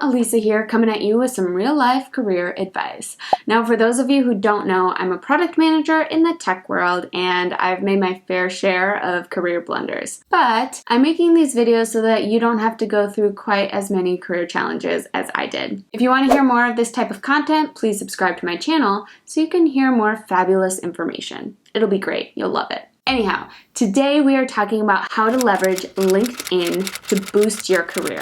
Elisa here, coming at you with some real-life career advice. Now, for those of you who don't know, I'm a product manager in the tech world, and I've made my fair share of career blunders. But I'm making these videos so that you don't have to go through quite as many career challenges as I did. If you want to hear more of this type of content, please subscribe to my channel so you can hear more fabulous information. It'll be great. You'll love it. Anyhow, today we are talking about how to leverage LinkedIn to boost your career.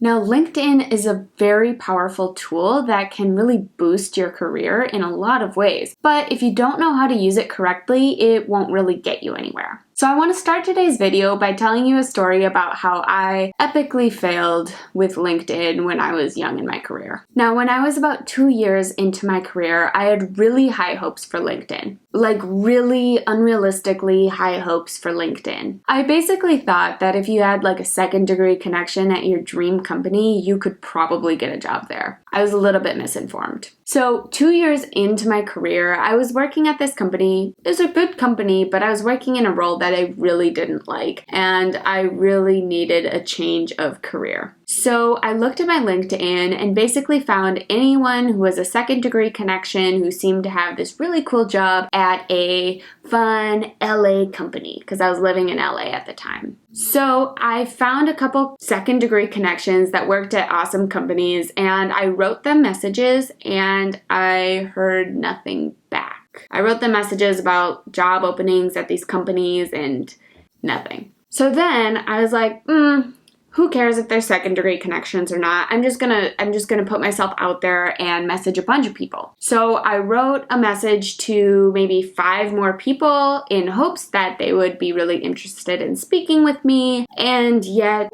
Now, LinkedIn is a very powerful tool that can really boost your career in a lot of ways. But if you don't know how to use it correctly, it won't really get you anywhere. So I want to start today's video by telling you a story about how I epically failed with LinkedIn when I was young in my career. Now, when I was about 2 years into my career, I had really high hopes for LinkedIn. Like really unrealistically high hopes for LinkedIn. I basically thought that if you had like a second-degree connection at your dream company, you could probably get a job there. I was a little bit misinformed. So 2 years into my career, I was working at this company. It was a good company, but I was working in a role that I really didn't like, and I really needed a change of career. So I looked at my LinkedIn and basically found anyone who was a second-degree connection who seemed to have this really cool job at a fun LA company, because I was living in LA at the time. So I found a couple second-degree connections that worked at awesome companies, and I wrote them messages, and I heard nothing back. I wrote them messages about job openings at these companies and nothing. So then I was like, who cares if they're second-degree connections or not? I'm just gonna put myself out there and message a bunch of people. So I wrote a message to maybe 5 more people in hopes that they would be really interested in speaking with me, and yet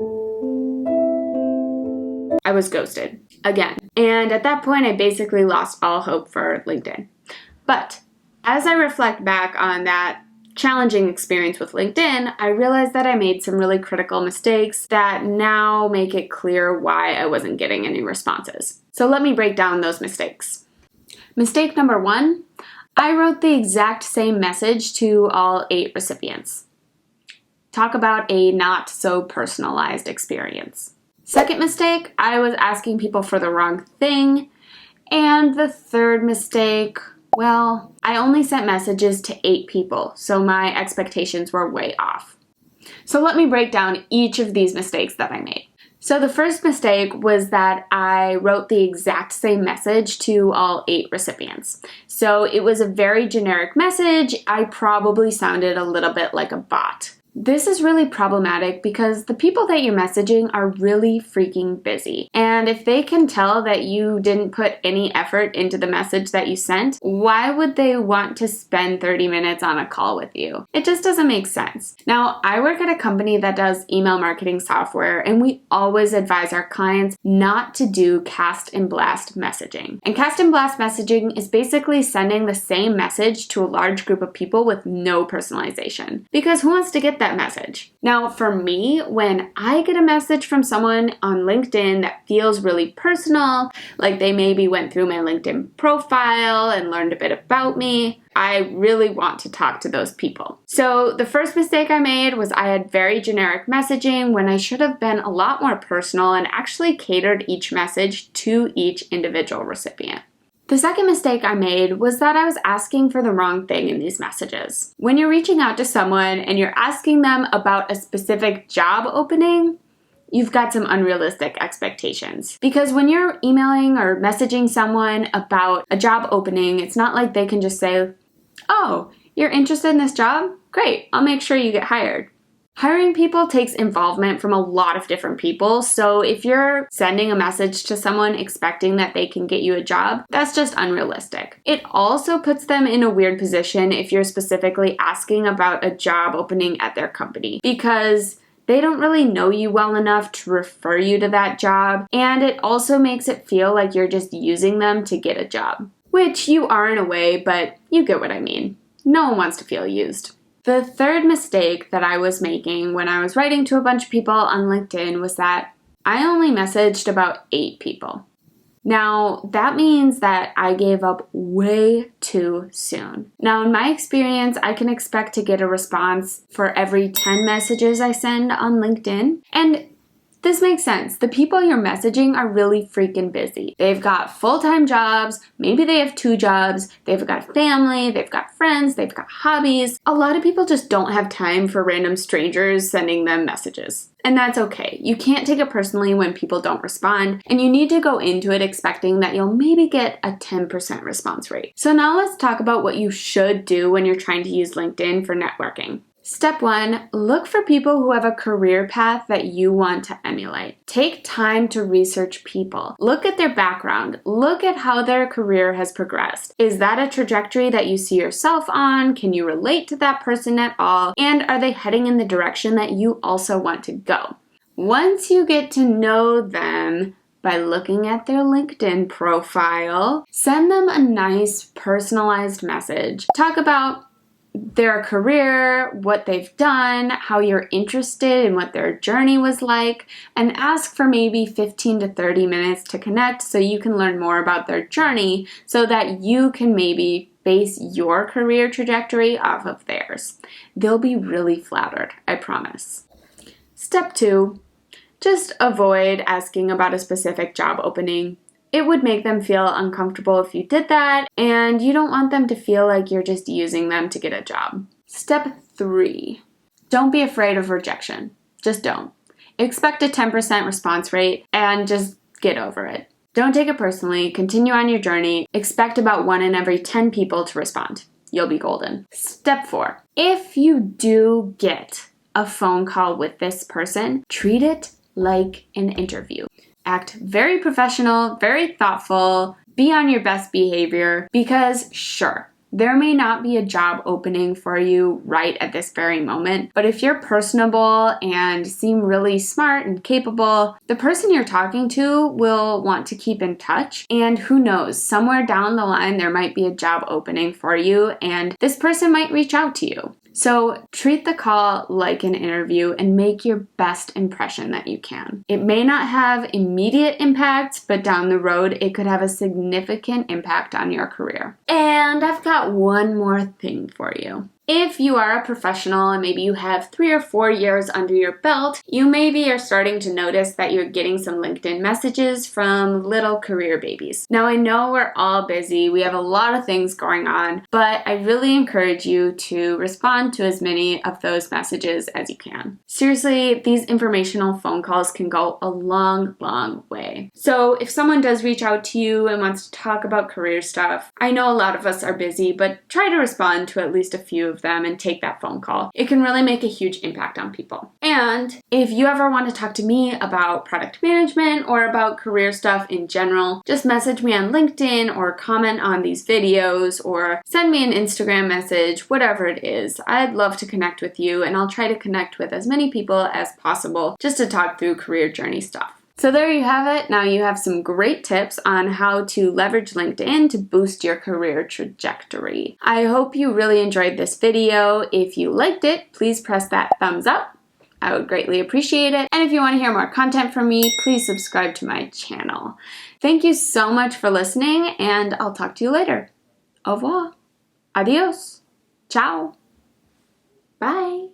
I was ghosted again. And at that point, I basically lost all hope for LinkedIn. But as I reflect back on that challenging experience with LinkedIn, I realized that I made some really critical mistakes that now make it clear why I wasn't getting any responses. So let me break down those mistakes. Mistake number 1, I wrote the exact same message to all 8 recipients. Talk about a not so personalized experience. Second mistake, I was asking people for the wrong thing. And the third mistake, well, I only sent messages to 8 people, so my expectations were way off. So let me break down each of these mistakes that I made. So the first mistake was that I wrote the exact same message to all 8 recipients. So it was a very generic message. I probably sounded a little bit like a bot. This is really problematic because the people that you're messaging are really freaking busy. And if they can tell that you didn't put any effort into the message that you sent, why would they want to spend 30 minutes on a call with you? It just doesn't make sense. Now, I work at a company that does email marketing software, and we always advise our clients not to do cast and blast messaging. And cast and blast messaging is basically sending the same message to a large group of people with no personalization. Because who wants to get that message? Now, for me, when I get a message from someone on LinkedIn that feels really personal, like they maybe went through my LinkedIn profile and learned a bit about me, I really want to talk to those people. So the first mistake I made was I had very generic messaging when I should have been a lot more personal and actually catered each message to each individual recipient. The second mistake I made was that I was asking for the wrong thing in these messages. When you're reaching out to someone and you're asking them about a specific job opening, you've got some unrealistic expectations. Because when you're emailing or messaging someone about a job opening, it's not like they can just say, "Oh, you're interested in this job? Great, I'll make sure you get hired." Hiring people takes involvement from a lot of different people, so if you're sending a message to someone expecting that they can get you a job, that's just unrealistic. It also puts them in a weird position if you're specifically asking about a job opening at their company, because they don't really know you well enough to refer you to that job, and it also makes it feel like you're just using them to get a job. Which you are in a way, but you get what I mean. No one wants to feel used. The third mistake that I was making when I was writing to a bunch of people on LinkedIn was that I only messaged about 8 people. Now, that means that I gave up way too soon. Now, in my experience, I can expect to get a response for every 10 messages I send on LinkedIn, and This makes sense. The people you're messaging are really freaking busy. They've got full-time jobs, maybe they have 2 jobs, they've got family, they've got friends, they've got hobbies. A lot of people just don't have time for random strangers sending them messages. And that's okay. You can't take it personally when people don't respond, and you need to go into it expecting that you'll maybe get a 10% response rate. So now let's talk about what you should do when you're trying to use LinkedIn for networking. Step 1, look for people who have a career path that you want to emulate. Take time to research people. Look at their background. Look at how their career has progressed. Is that a trajectory that you see yourself on? Can you relate to that person at all? And are they heading in the direction that you also want to go? Once you get to know them, by looking at their LinkedIn profile, send them a nice personalized message. Talk about their career, what they've done, how you're interested in what their journey was like, and ask for maybe 15 to 30 minutes to connect so you can learn more about their journey so that you can maybe base your career trajectory off of theirs. They'll be really flattered, I promise. Step 2, just avoid asking about a specific job opening. It would make them feel uncomfortable if you did that, and you don't want them to feel like you're just using them to get a job. Step 3, don't be afraid of rejection. Just don't. Expect a 10% response rate and just get over it. Don't take it personally. Continue on your journey. Expect about 1 in every 10 people to respond. You'll be golden. Step 4, if you do get a phone call with this person, treat it like an interview. Act very professional, very thoughtful, be on your best behavior because sure, there may not be a job opening for you right at this very moment, but if you're personable and seem really smart and capable, the person you're talking to will want to keep in touch, and who knows, somewhere down the line there might be a job opening for you and this person might reach out to you. So treat the call like an interview and make your best impression that you can. It may not have immediate impact, but down the road, it could have a significant impact on your career. And I've got one more thing for you. If you are a professional and maybe you have 3 or 4 years under your belt, you maybe are starting to notice that you're getting some LinkedIn messages from little career babies. Now I know we're all busy, we have a lot of things going on, but I really encourage you to respond to as many of those messages as you can. Seriously, these informational phone calls can go a long, long way. So if someone does reach out to you and wants to talk about career stuff, I know a lot of us are busy, but try to respond to at least a few of them and take that phone call. It can really make a huge impact on people. And if you ever want to talk to me about product management or about career stuff in general, just message me on LinkedIn or comment on these videos or send me an Instagram message, whatever it is. I'd love to connect with you, and I'll try to connect with as many people as possible just to talk through career journey stuff. So there you have it. Now you have some great tips on how to leverage LinkedIn to boost your career trajectory. I hope you really enjoyed this video. If you liked it, please press that thumbs up. I would greatly appreciate it. And if you want to hear more content from me, please subscribe to my channel. Thank you so much for listening, and I'll talk to you later. Au revoir. Adios. Ciao. Bye.